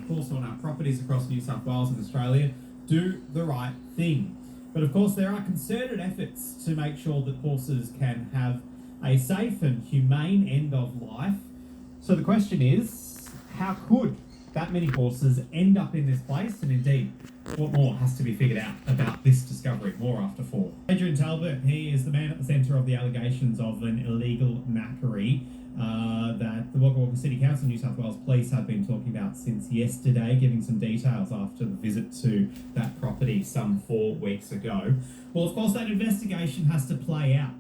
of course, on our properties across New South Wales and Australia, do the right thing. But of course, there are concerted efforts to make sure that horses can have a safe and humane end of life. So the question is, how could that many horses end up in this place? And indeed, what more has to be figured out about this discovery? More after 4. Adrian Talbot, he is the man at the centre of the allegations of an illegal knackery that the Wagga Wagga City Council and New South Wales Police have been talking about since yesterday, giving some details after the visit to that property some 4 weeks ago. Well, of course, that investigation has to play out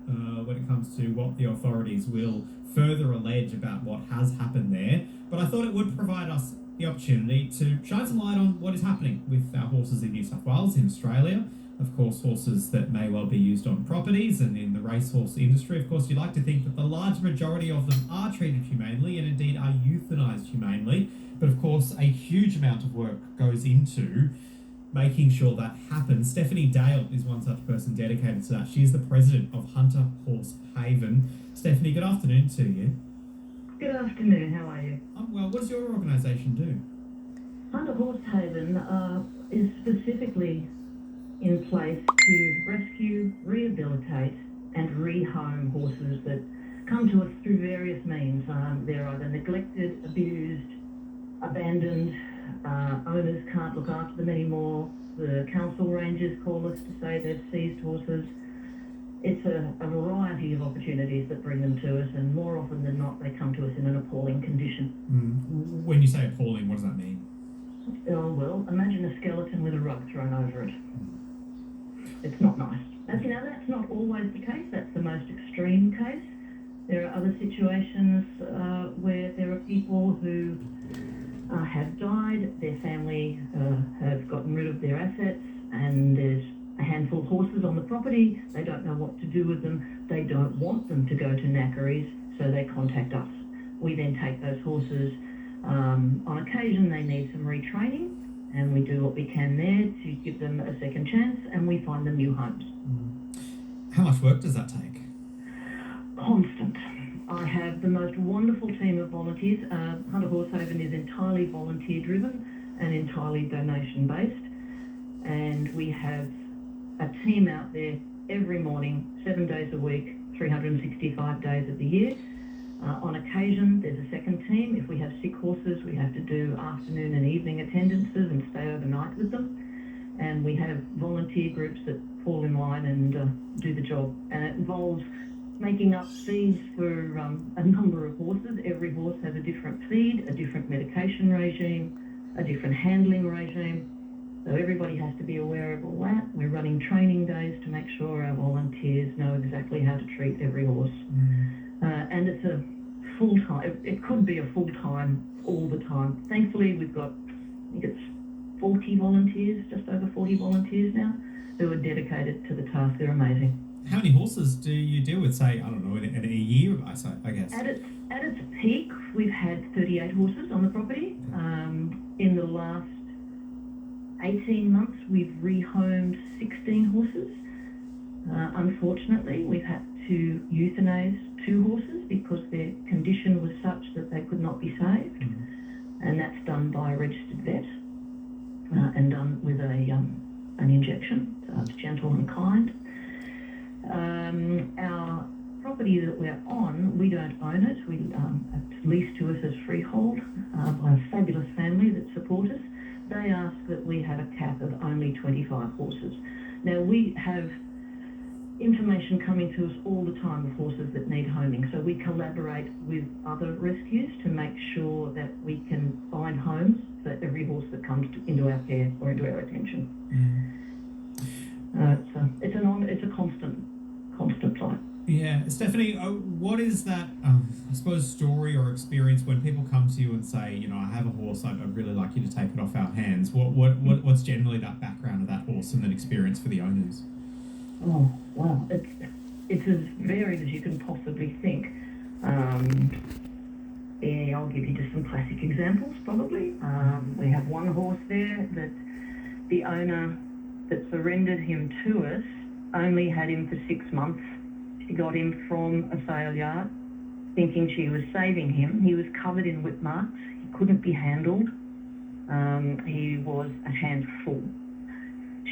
when it comes to what the authorities will further allege about what has happened there. But I thought it would provide us the opportunity to shine some light on what is happening with our horses in New South Wales, in Australia. Of course, horses that may well be used on properties, and in the racehorse industry, of course, you'd like to think that the large majority of them are treated humanely and indeed are euthanised humanely. But of course, a huge amount of work goes into making sure that happens. Stephanie Dale is one such person dedicated to that. She is the president of Hunter Horse Haven. Stephanie, good afternoon to you. Good afternoon, how are you? I'm well. What does your organisation do? Hunter Horse Haven is specifically in place to rescue, rehabilitate and rehome horses that come to us through various means. They're either neglected, abused, abandoned, owners can't look after them anymore, the council rangers call us to say they've seized horses. It's a variety of opportunities that bring them to us, and more often than not they come to us in an appalling condition. When you say appalling, what does that mean? Oh, well, imagine a skeleton with a rug thrown over it. It's not nice. As you know, that's not always the case. That's the most extreme case. There are other situations where there are people who have died, their family have gotten rid of their assets, and there's a handful of horses on the property. They don't know what to do with them. They don't want them to go to knackeries, so they contact us. We then take those horses. On occasion, they need some retraining, and we do what we can there to give them a second chance, and we find them new homes. How much work does that take? Constant. I have the most wonderful team of volunteers. Hunter Horse Haven is entirely volunteer driven and entirely donation based, and we have a team out there every morning, 7 days a week, 365 days of the year. On occasion, there's a second team. If we have sick horses, we have to do afternoon and evening attendances and stay overnight with them. And we have volunteer groups that fall in line and do the job. And it involves making up feeds for a number of horses. Every horse has a different feed, a different medication regime, a different handling regime. So everybody has to be aware of all that. We're running training days to make sure our volunteers know exactly how to treat every horse. And it's a full-time, it could be a full-time all the time. Thankfully, we've got, I think it's 40 volunteers, just over 40 volunteers now, who are dedicated to the task. They're amazing. How many horses do you deal with, say, I don't know, in a year, I guess? At its peak, we've had 38 horses on the property. In the last 18 months, we've rehomed 16 horses. Unfortunately, we've had to euthanize 2 horses because their condition was such that they could not be saved. And that's done by a registered vet and done with an injection. So it's gentle and kind. Our property that we're on, we don't own it. It's leased to us as freehold by a fabulous family that support us. They ask that we have a cap of only 25 horses. Now, we have information coming to us all the time of horses that need homing, so we collaborate with other rescues to make sure that we can find homes for every horse that comes into our care or into our attention. It's a constant fight. Yeah, Stephanie, what is that, I suppose, story or experience when people come to you and say, you know, I have a horse, I'd really like you to take it off our hands? What's generally that background of that horse and that experience for the owners? Oh, wow. It's as varied as you can possibly think. I'll give you just some classic examples, probably. We have one horse there that the owner that surrendered him to us only had him for 6 months. She got him from a sale yard, thinking she was saving him. He was covered in whip marks. He couldn't be handled. he was a handful.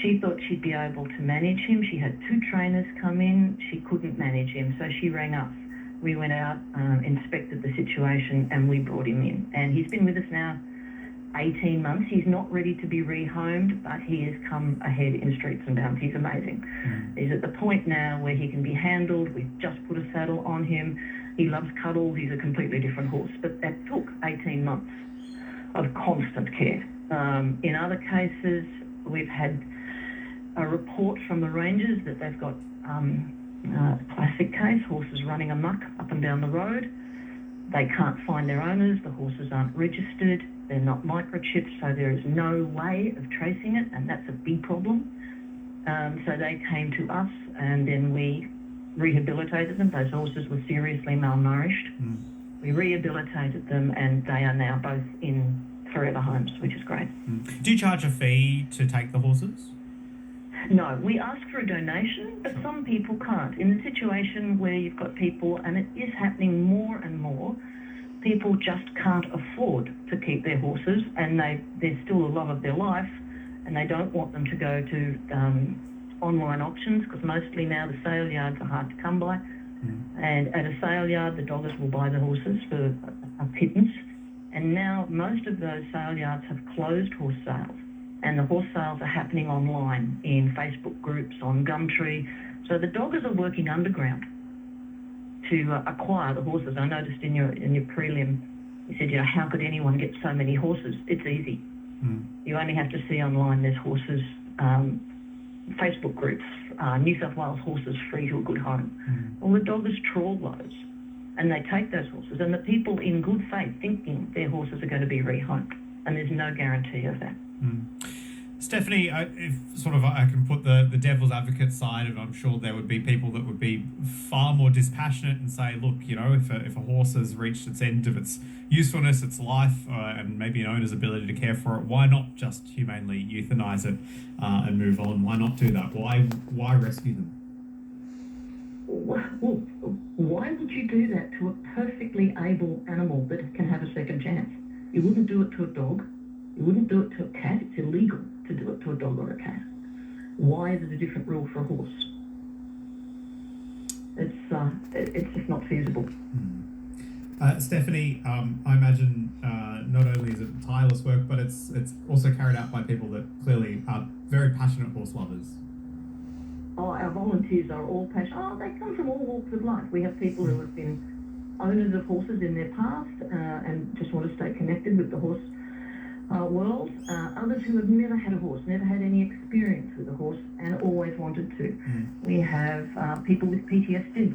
She thought she'd be able to manage him. She had 2 trainers come in. She couldn't manage him, so she rang us. We went out, inspected the situation, and we brought him in. And he's been with us now 18 months. He's not ready to be rehomed, but he has come ahead in streets and bounds. He's amazing. He's at the point now where he can be handled. We've just put a saddle on him. He loves cuddles. He's a completely different horse. But that took 18 months of constant care. In other cases, we've had a report from the rangers that they've got classic case, horses running amok up and down the road. They can't find their owners. The horses aren't registered. They're not microchipped, so there is no way of tracing it, and that's a big problem. So they came to us, and then we rehabilitated them. Those horses were seriously malnourished. We rehabilitated them, and they are now both in forever homes, which is great. Do you charge a fee to take the horses? No, we ask for a donation, but some people can't. In the situation where you've got people, and it is happening more and more, people just can't afford to keep their horses, and they're still a love of their life, and they don't want them to go to online auctions, because mostly now the sale yards are hard to come by. And at a sale yard, the doggers will buy the horses for a pittance. And now most of those sale yards have closed horse sales. And the horse sales are happening online in Facebook groups, on Gumtree. So the doggers are working underground to acquire the horses. I noticed in your prelim, you said, how could anyone get so many horses? It's easy. You only have to see online there's horses, Facebook groups, New South Wales horses free to a good home. Well, the doggers trawl those, and they take those horses, and the people in good faith thinking their horses are going to be rehomed, and there's no guarantee of that. Stephanie, if I can put the devil's advocate side of it, I'm sure there would be people that would be far more dispassionate and say, look, if a horse has reached its end of its usefulness, its life, and maybe an owner's ability to care for it, why not just humanely euthanize it and move on? Why not do that? Why rescue them? Well, why would you do that to a perfectly able animal that can have a second chance? You wouldn't do it to a dog. You wouldn't do it to a cat. It's illegal to do it to a dog or a cat. Why is it a different rule for a horse? It's just not feasible. Stephanie, I imagine not only is it tireless work, but it's also carried out by people that clearly are very passionate horse lovers. Our volunteers are all passionate. They come from all walks of life. We have people who have been owners of horses in their past and just want to stay connected with the horse world. Others who have never had a horse, never had any experience with a horse, and always wanted to. We have people with PTSD,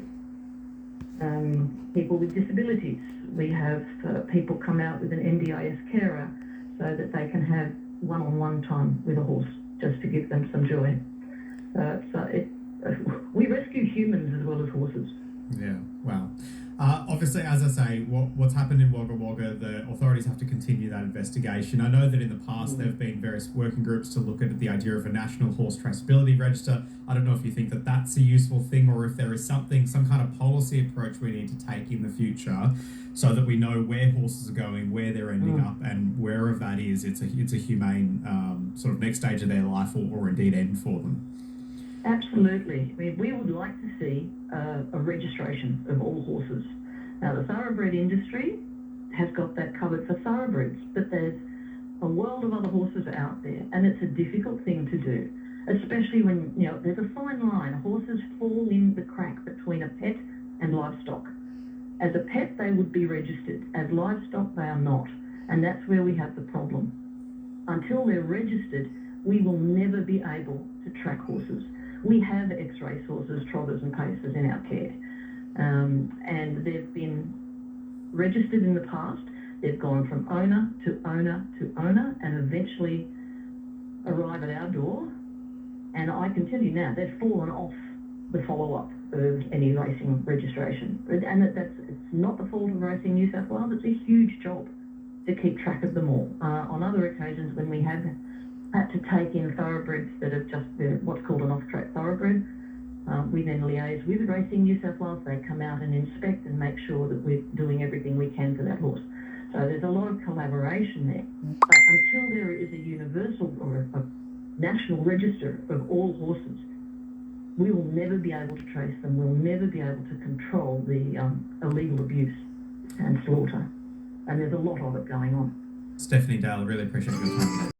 people with disabilities. We have people come out with an NDIS carer so that they can have one-on-one time with a horse, just to give them some joy. We rescue humans as well as horses. Yeah, wow. Obviously, as I say, what's happened in Wagga Wagga, the authorities have to continue that investigation. I know that in the past there have been various working groups to look at the idea of a national horse traceability register. I don't know if you think that that's a useful thing, or if there is some kind of policy approach we need to take in the future so that we know where horses are going, where they're ending up, and wherever that is, it's a humane sort of next stage of their life or indeed end for them. Absolutely. I mean, we would like to see a registration of all horses. Now, the thoroughbred industry has got that covered for thoroughbreds, but there's a world of other horses out there, and it's a difficult thing to do, especially when, there's a fine line. Horses fall in the crack between a pet and livestock. As a pet, they would be registered. As livestock, they are not, and that's where we have the problem. Until they're registered, we will never be able to track horses. We have ex-race horses, trotters and pacers in our care, and they've been registered in the past. They've gone from owner to owner to owner and eventually arrive at our door. And I can tell you now, they've fallen off the follow-up of any racing registration. And it's not the fault of Racing New South Wales. It's a huge job to keep track of them all. On other occasions when we have had to take in thoroughbreds that are just what's called an off-track thoroughbred, we then liaise with Racing New South Wales. They come out and inspect and make sure that we're doing everything we can for that horse. So there's a lot of collaboration there. But until there is a universal or a national register of all horses, we will never be able to trace them. We'll never be able to control the illegal abuse and slaughter. And there's a lot of it going on. Stephanie Dale, really appreciate your time.